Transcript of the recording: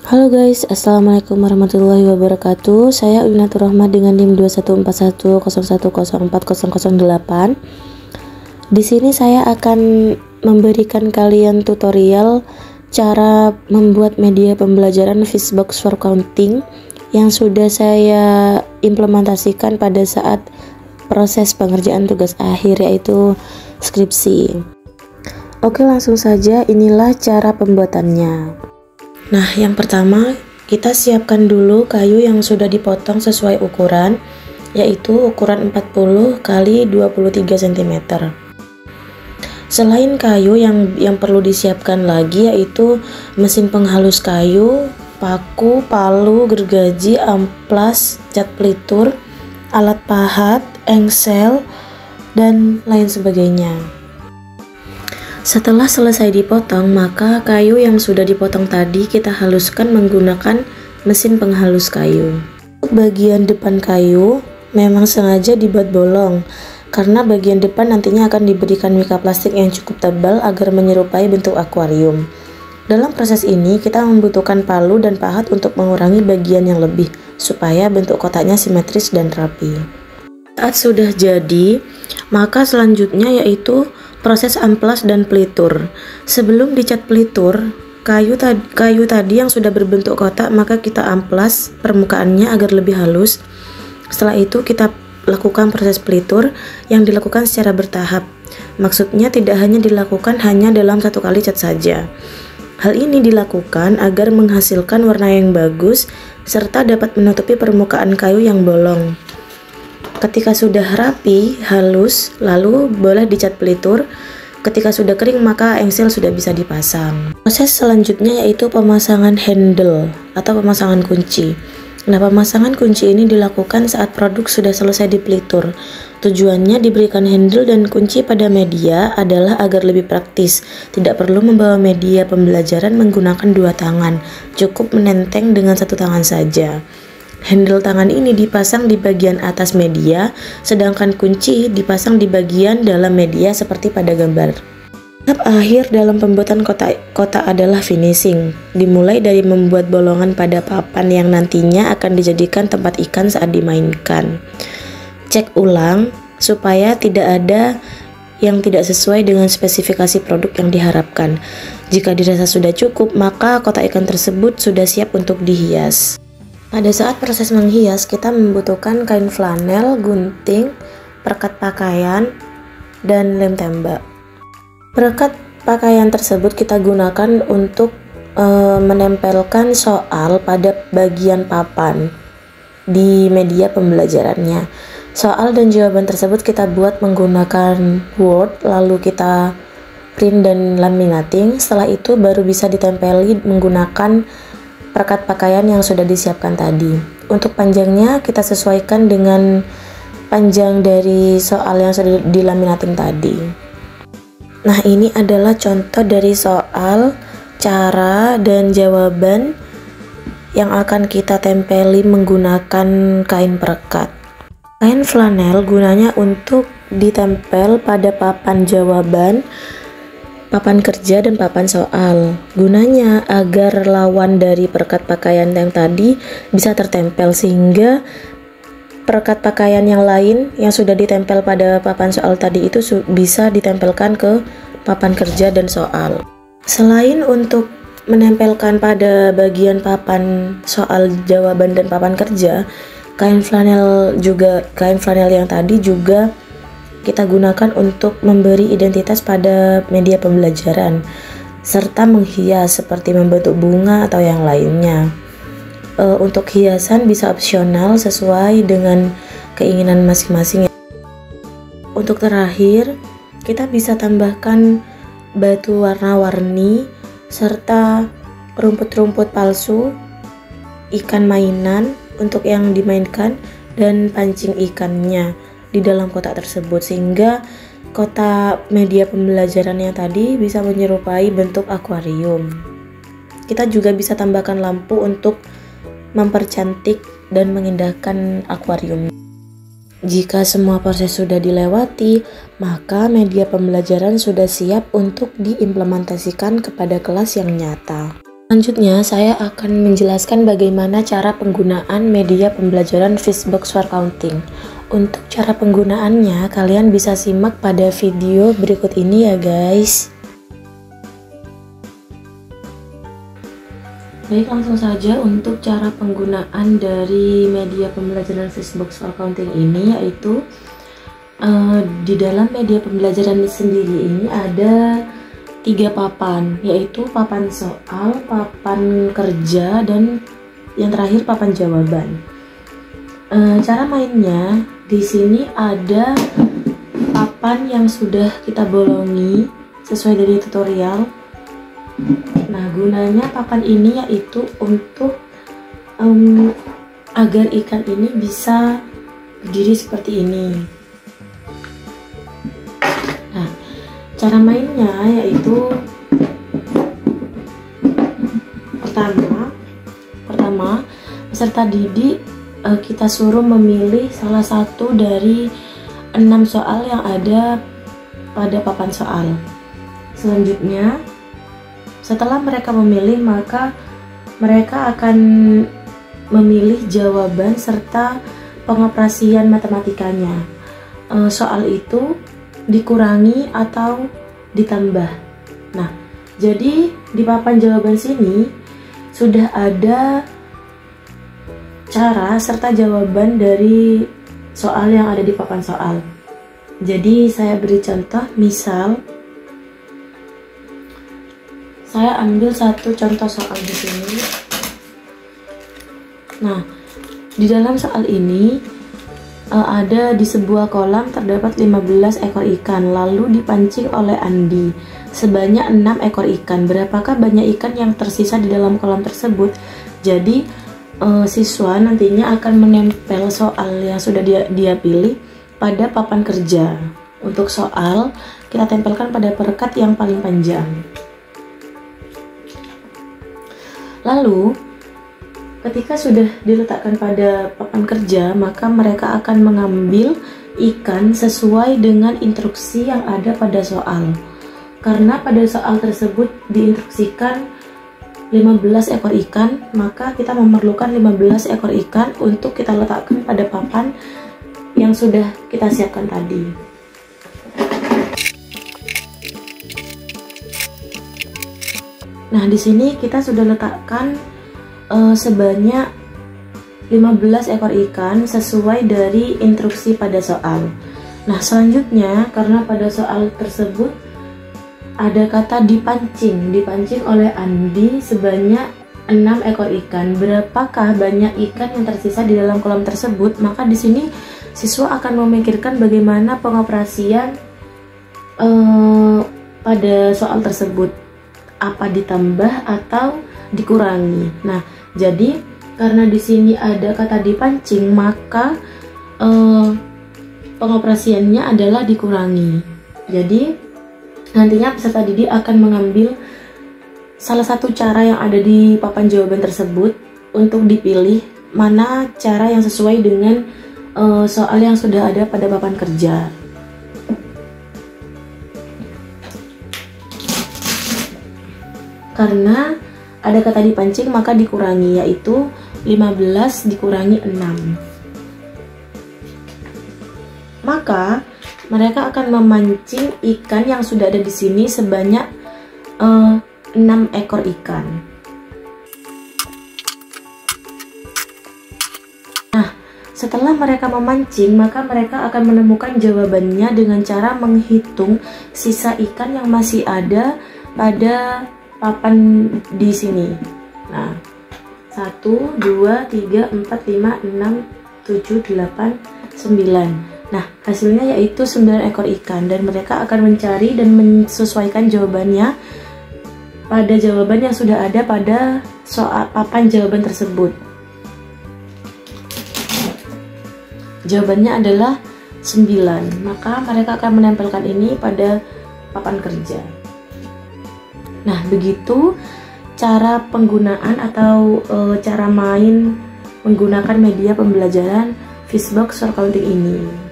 Halo guys, assalamualaikum warahmatullahi wabarakatuh. Saya Ulinatur Rahmat dengan NIM 214101040008. Di sini saya akan memberikan kalian tutorial cara membuat media pembelajaran Fishbox for Counting yang sudah saya implementasikan pada saat proses pengerjaan tugas akhir, yaitu skripsi. Oke, langsung saja, inilah cara pembuatannya. Nah, yang pertama kita siapkan dulu kayu yang sudah dipotong sesuai ukuran, yaitu ukuran 40 x 23 cm. Selain kayu, yang perlu disiapkan lagi yaitu mesin penghalus kayu, paku, palu, gergaji, amplas, cat pelitur, alat pahat, engsel, dan lain sebagainya. Setelah selesai dipotong, maka kayu yang sudah dipotong tadi kita haluskan menggunakan mesin penghalus kayu. Untuk bagian depan kayu memang sengaja dibuat bolong, karena bagian depan nantinya akan diberikan mika plastik yang cukup tebal agar menyerupai bentuk akuarium. Dalam proses ini kita membutuhkan palu dan pahat untuk mengurangi bagian yang lebih, supaya bentuk kotaknya simetris dan rapi. Saat sudah jadi, maka selanjutnya yaitu proses amplas dan pelitur. Sebelum dicat pelitur, kayu tadi yang sudah berbentuk kotak, maka kita amplas permukaannya agar lebih halus. Setelah itu kita lakukan proses pelitur yang dilakukan secara bertahap. Maksudnya tidak hanya dilakukan dalam satu kali cat saja. Hal ini dilakukan agar menghasilkan warna yang bagus serta dapat menutupi permukaan kayu yang bolong. Ketika sudah rapi, halus, lalu boleh dicat pelitur. Ketika sudah kering, maka engsel sudah bisa dipasang. Proses selanjutnya yaitu pemasangan handle atau pemasangan kunci. Nah, pemasangan kunci ini dilakukan saat produk sudah selesai dipelitur. Tujuannya diberikan handle dan kunci pada media adalah agar lebih praktis. Tidak perlu membawa media pembelajaran menggunakan dua tangan, cukup menenteng dengan satu tangan saja. Handle tangan ini dipasang di bagian atas media, sedangkan kunci dipasang di bagian dalam media seperti pada gambar. Tahap akhir dalam pembuatan kotak adalah finishing, dimulai dari membuat bolongan pada papan yang nantinya akan dijadikan tempat ikan saat dimainkan. Cek ulang supaya tidak ada yang tidak sesuai dengan spesifikasi produk yang diharapkan. Jika dirasa sudah cukup, maka kotak ikan tersebut sudah siap untuk dihias. Pada saat proses menghias, kita membutuhkan kain flanel, gunting, perekat pakaian, dan lem tembak. Perekat pakaian tersebut kita gunakan untuk menempelkan soal pada bagian papan di media pembelajarannya. Soal dan jawaban tersebut kita buat menggunakan Word, lalu kita print dan laminating. Setelah itu baru bisa ditempeli menggunakan perekat pakaian yang sudah disiapkan tadi. Untuk panjangnya kita sesuaikan dengan panjang dari soal yang sudah dilaminating tadi. Nah, ini adalah contoh dari soal, cara, dan jawaban yang akan kita tempeli menggunakan kain perekat. Kain flanel gunanya untuk ditempel pada papan jawaban, papan kerja, dan papan soal. Gunanya agar lawan dari perekat pakaian yang tadi bisa tertempel, sehingga perekat pakaian yang lain yang sudah ditempel pada papan soal tadi itu bisa ditempelkan ke papan kerja dan soal. Selain untuk menempelkan pada bagian papan soal, jawaban, dan papan kerja, kain flanel yang tadi juga kita gunakan untuk memberi identitas pada media pembelajaran serta menghias seperti membentuk bunga atau yang lainnya. Untuk hiasan bisa opsional sesuai dengan keinginan masing-masing. Untuk terakhir, kita bisa tambahkan batu warna-warni serta rumput-rumput palsu, ikan mainan untuk yang dimainkan, dan pancing ikannya di dalam kotak tersebut, sehingga kotak media pembelajaran yang tadi bisa menyerupai bentuk akuarium. Kita juga bisa tambahkan lampu untuk mempercantik dan mengindahkan akuarium. Jika semua proses sudah dilewati, maka media pembelajaran sudah siap untuk diimplementasikan kepada kelas yang nyata. Selanjutnya, saya akan menjelaskan bagaimana cara penggunaan media pembelajaran Fishbox for Counting. Untuk cara penggunaannya, kalian bisa simak pada video berikut ini ya guys. Baik, langsung saja untuk cara penggunaan dari media pembelajaran Fishbox for Counting ini, yaitu di dalam media pembelajaran sendiri ini ada 3 papan, yaitu papan soal, papan kerja, dan yang terakhir papan jawaban. Cara mainnya di sini ada papan yang sudah kita bolongi sesuai dari tutorial. Nah, gunanya papan ini yaitu untuk agar ikan ini bisa berdiri seperti ini. Cara mainnya yaitu pertama peserta didik kita suruh memilih salah satu dari 6 soal yang ada pada papan soal. Selanjutnya, setelah mereka memilih, maka mereka akan memilih jawaban serta pengoperasian matematikanya. Soal itu dikurangi atau ditambah. Nah, jadi di papan jawaban sini sudah ada cara serta jawaban dari soal yang ada di papan soal. Jadi saya beri contoh, misal saya ambil satu contoh soal di sini. Nah, di dalam soal ini ada di sebuah kolam terdapat 15 ekor ikan, lalu dipancing oleh Andi sebanyak 6 ekor ikan. Berapakah banyak ikan yang tersisa di dalam kolam tersebut? Jadi siswa nantinya akan menempel soal yang sudah dia pilih pada papan kerja. Untuk soal kita tempelkan pada perekat yang paling panjang. Lalu ketika sudah diletakkan pada papan kerja, maka mereka akan mengambil ikan sesuai dengan instruksi yang ada pada soal. Karena pada soal tersebut diinstruksikan 15 ekor ikan, maka kita memerlukan 15 ekor ikan untuk kita letakkan pada papan yang sudah kita siapkan tadi. Nah, di sini kita sudah letakkan sebanyak 15 ekor ikan sesuai dari instruksi pada soal. Nah, selanjutnya karena pada soal tersebut ada kata dipancing oleh Andi sebanyak 6 ekor ikan. Berapakah banyak ikan yang tersisa di dalam kolam tersebut? Maka di sini siswa akan memikirkan bagaimana pengoperasian pada soal tersebut. Apa ditambah atau dikurangi? Nah, jadi karena di sini ada kata dipancing, maka pengoperasiannya adalah dikurangi. Jadi nantinya peserta didik akan mengambil salah satu cara yang ada di papan jawaban tersebut untuk dipilih mana cara yang sesuai dengan soal yang sudah ada pada papan kerja. Karena ada kata dipancing, maka dikurangi, yaitu 15 dikurangi 6. Maka mereka akan memancing ikan yang sudah ada di sini sebanyak 6 ekor ikan. Nah, setelah mereka memancing, maka mereka akan menemukan jawabannya dengan cara menghitung sisa ikan yang masih ada pada papan di sini. Nah, 1, 2, 3, 4, 5, 6, 7, 8, 9. Nah, hasilnya yaitu 9 ekor ikan, dan mereka akan mencari dan menyesuaikan jawabannya pada jawaban yang sudah ada pada soal papan jawaban tersebut. Jawabannya adalah 9, maka mereka akan menempelkan ini pada papan kerja. Nah, begitu cara penggunaan atau cara main menggunakan media pembelajaran Fishbox for Counting ini.